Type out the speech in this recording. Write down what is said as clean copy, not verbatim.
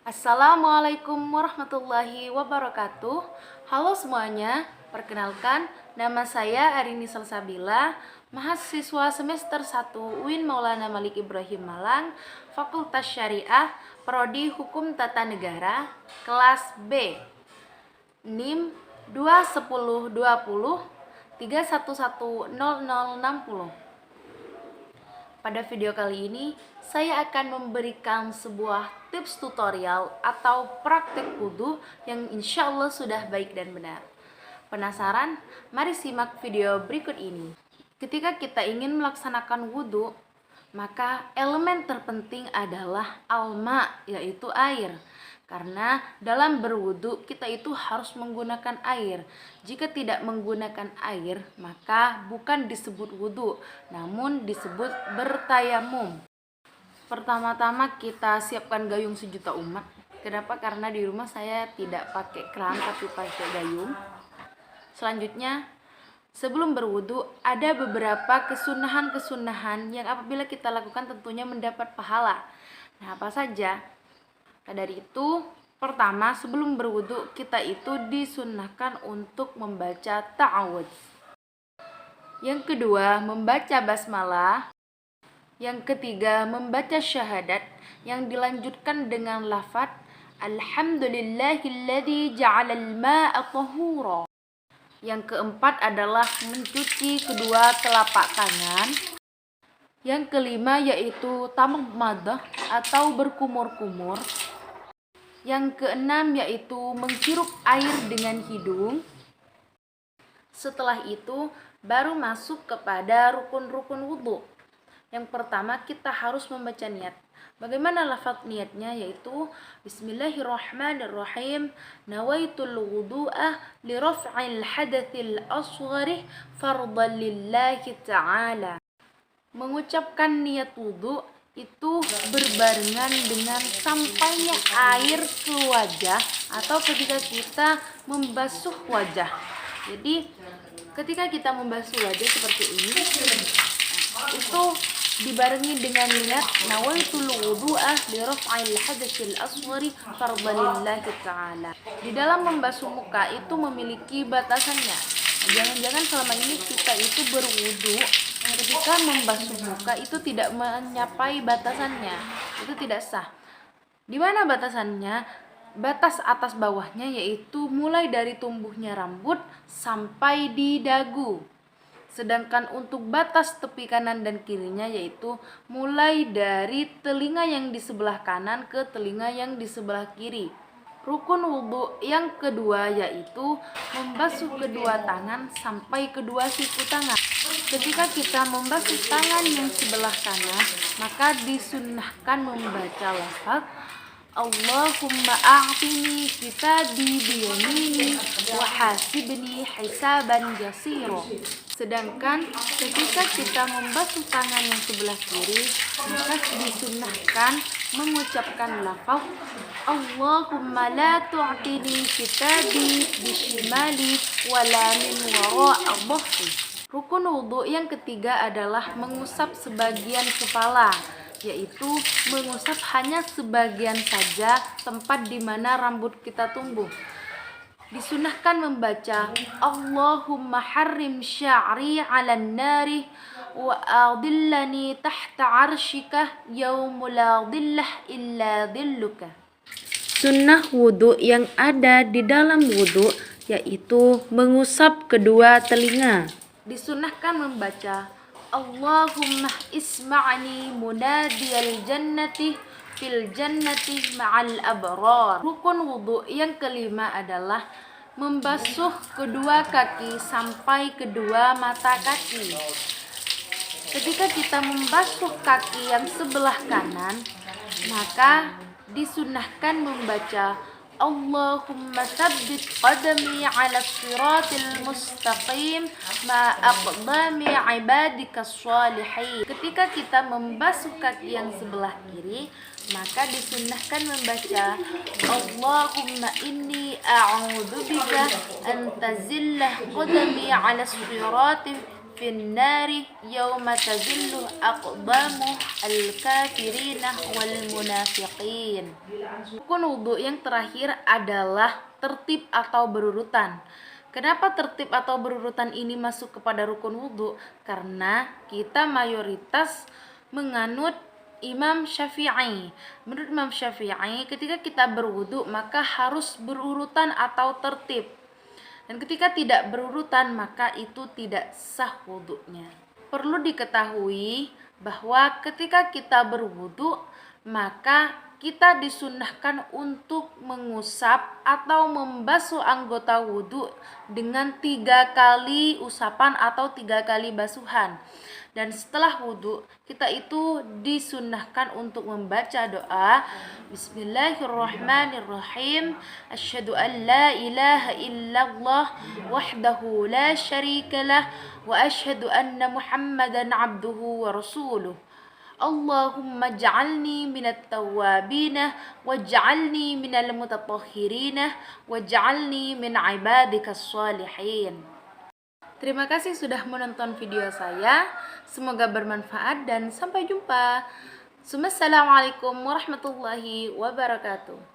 Assalamualaikum warahmatullahi wabarakatuh. Halo semuanya, perkenalkan nama saya Arini Salsabila, mahasiswa semester 1 UIN Maulana Malik Ibrahim Malang, Fakultas Syariah, Prodi Hukum Tata Negara, kelas B. NIM 21020 3110060. Pada video kali ini, saya akan memberikan sebuah tips tutorial atau praktek wudhu yang insya Allah sudah baik dan benar. Penasaran? Mari simak video berikut ini. Ketika kita ingin melaksanakan wudhu, maka elemen terpenting adalah alma, yaitu air. Karena dalam berwudu kita itu harus menggunakan air. Jika tidak menggunakan air, maka bukan disebut wudu, namun disebut bertayamum. Pertama-tama kita siapkan gayung sejuta umat. Kenapa? Karena di rumah saya tidak pakai keran tapi pakai gayung. Selanjutnya, sebelum berwudu ada beberapa kesunahan-kesunahan yang apabila kita lakukan tentunya mendapat pahala. Nah, apa saja? Dari itu, pertama sebelum berwudu kita itu disunnahkan untuk membaca ta'awudz. Yang kedua, membaca basmalah. Yang ketiga, membaca syahadat yang dilanjutkan dengan lafaz Alhamdulillahilladzi ja'alal ma'a tahura. Yang keempat adalah mencuci kedua telapak tangan. Yang kelima yaitu tamadmadah atau berkumur-kumur. Yang keenam yaitu menghirup air dengan hidung. Setelah itu baru masuk kepada rukun-rukun wudhu. Yang pertama kita harus membaca niat. Bagaimana lafaz niatnya? Yaitu Bismillahirrahmanirrahim. Nawaitul wudu'ah li raf'il hadathil asghari fardhan lillahi ta'ala. Mengucapkan niat wudhu itu berbarengan dengan sampainya air ke wajah atau ketika kita membasuh wajah. Jadi ketika kita membasuh wajah seperti ini, itu dibarengi dengan niat nawaitul wudu'ah li raf'il hadatsil asghari fardhan lillahi ta'ala. Di dalam membasuh muka itu memiliki batasannya. Jangan-jangan selama ini kita itu berwudu ketika membasuh muka itu tidak mencapai batasannya, itu tidak sah. Di mana batasannya? Batas atas bawahnya yaitu mulai dari tumbuhnya rambut sampai di dagu. Sedangkan untuk batas tepi kanan dan kirinya yaitu mulai dari telinga yang di sebelah kanan ke telinga yang di sebelah kiri. Rukun wudhu yang kedua yaitu membasuh kedua tangan sampai kedua siku tangan. Ketika kita membasuh tangan yang sebelah kanan, maka disunnahkan membaca lafaz Allahumma a'tini kitabi biyamini wa hasibni hisaban yasira. Sedangkan ketika kita membasuh tangan yang sebelah kiri, maka disunnahkan mengucapkan lafaz Allahumma la tu'tini kitabi bishimali wala min wara'a dhahri. Rukun wudhu yang ketiga adalah mengusap sebagian kepala, yaitu mengusap hanya sebagian saja tempat di mana rambut kita tumbuh. Disunahkan membaca Allahumma harrim sya'ri 'alan nari wa adillani tahta 'arsyika yauma la dhillah illa dhilluka. Sunnah wudhu yang ada di dalam wudhu yaitu mengusap kedua telinga. Disunahkan membaca Allahumma isma'ni munadiyal jannati fil jannati ma'al abrar. Rukun wudhu yang kelima adalah membasuh kedua kaki sampai kedua mata kaki. Ketika kita membasuh kaki yang sebelah kanan, maka disunahkan membaca Allahumma tsabbit qadami 'ala siratil mustaqim ma aqdami 'ibadikas shalihin. Ketika kita membasuh kaki yang sebelah kiri, maka disunnahkan membaca Allahumma inni a'udzubika an tazilla qadami 'ala siratil fin nari yauma tazillu aqdamu al-kafirina wal munafiqin. Rukun wudhu yang terakhir adalah tertib atau berurutan. Kenapa tertib atau berurutan ini masuk kepada rukun wudhu? Karena kita mayoritas menganut Imam Syafi'i. Menurut Imam Syafi'i, ketika kita berwudhu maka harus berurutan atau tertib. Dan ketika tidak berurutan maka itu tidak sah wudhunya. Perlu diketahui bahwa ketika kita berwudhu maka kita disunahkan untuk mengusap atau membasuh anggota wudhu dengan 3 kali usapan atau 3 kali basuhan. Dan setelah wudhu kita itu disunahkan untuk membaca doa Bismillahirrahmanirrahim, asyhadu an la ilaha illallah wahdahu la syarikalah wa asyhadu anna Muhammadan abduhu wa rasuluh. Allahumma ja'alni minat tawwabina waj'alni minal mutatahhirina waj'alni min ibadikas shalihin. Terima kasih sudah menonton video saya. Semoga bermanfaat dan sampai jumpa. Assalamualaikum warahmatullahi wabarakatuh.